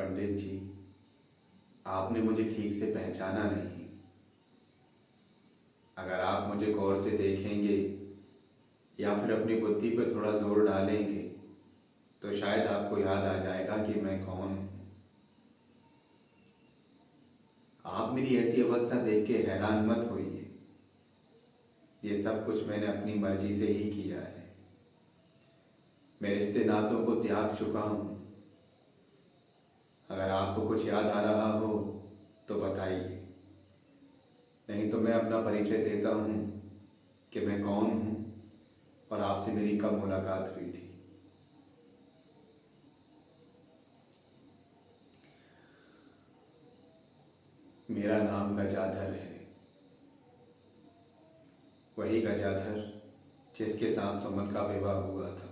पंडित जी, आपने मुझे ठीक से पहचाना नहीं। अगर आप मुझे गौर से देखेंगे या फिर अपनी बुद्धि पर थोड़ा जोर डालेंगे तो शायद आपको याद आ जाएगा कि मैं कौन हूँ। आप मेरी ऐसी अवस्था देख के हैरान मत होइए। ये सब कुछ मैंने अपनी मर्जी से ही किया है। मैं रिश्ते नातों को त्याग चुका हूँ। अगर आपको कुछ याद आ रहा हो तो बताइए, नहीं तो मैं अपना परिचय देता हूँ कि मैं कौन हूँ और आपसे मेरी कब मुलाकात हुई थी। मेरा नाम गजाधर है, वही गजाधर जिसके साथ सुमन का विवाह हुआ था।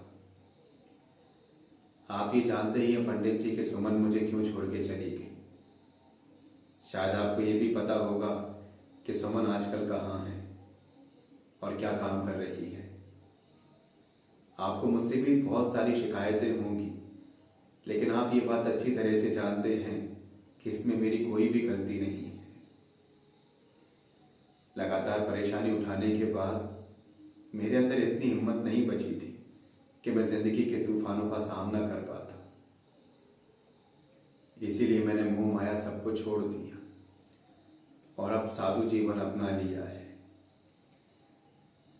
आप ये जानते ही हैं पंडित जी कि सुमन मुझे क्यों छोड़ के चली गई। शायद आपको ये भी पता होगा कि सुमन आजकल कहाँ है और क्या काम कर रही है। आपको मुझसे भी बहुत सारी शिकायतें होंगी, लेकिन आप ये बात अच्छी तरह से जानते हैं कि इसमें मेरी कोई भी गलती नहीं है। लगातार परेशानी उठाने के बाद मेरे अंदर इतनी हिम्मत नहीं बची थी कि मैं जिंदगी के तूफानों का सामना कर पाता। इसीलिए मैंने मोह माया सबको छोड़ दिया और अब साधु जीवन अपना लिया है।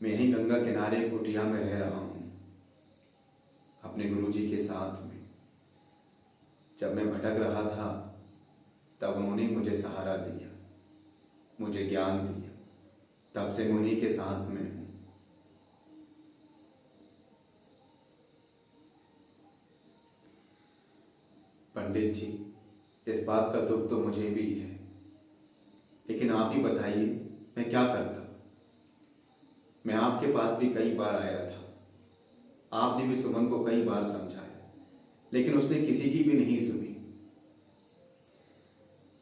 मैं यहीं गंगा किनारे कुटिया में रह रहा हूँ, अपने गुरुजी के साथ में। जब मैं भटक रहा था तब उन्होंने मुझे सहारा दिया, मुझे ज्ञान दिया। तब से मैं उन्हीं के साथ में हूँ। पंडित जी, इस बात का दुख तो मुझे भी है, लेकिन आप ही बताइए मैं क्या करता। मैं आपके पास भी कई बार आया था, आपने भी सुमन को कई बार समझाया, लेकिन उसने किसी की भी नहीं सुनी।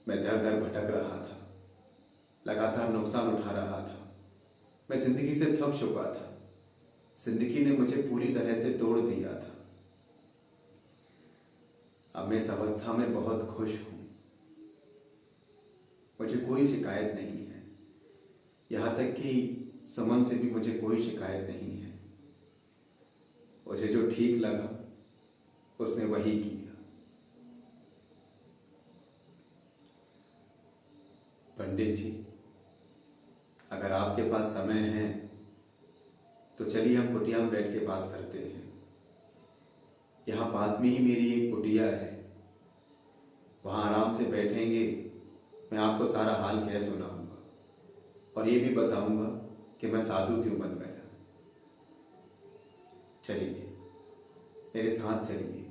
मैं दर दर भटक रहा था, लगातार नुकसान उठा रहा था। मैं जिंदगी से थक चुका था। जिंदगी ने मुझे पूरी तरह से तोड़ दिया था। अब मैं इस अवस्था में बहुत खुश हूं। मुझे कोई शिकायत नहीं है, यहां तक कि सुमन से भी मुझे कोई शिकायत नहीं है। उसे जो ठीक लगा उसने वही किया। पंडित जी, अगर आपके पास समय है तो चलिए हम कुटिया में बैठ के बात करते हैं। यहाँ पास में ही मेरी एक कुटिया है, वहाँ आराम से बैठेंगे। मैं आपको सारा हाल कह सुनाऊंगा और ये भी बताऊंगा कि मैं साधु क्यों बन गया। चलिए, मेरे साथ चलिए।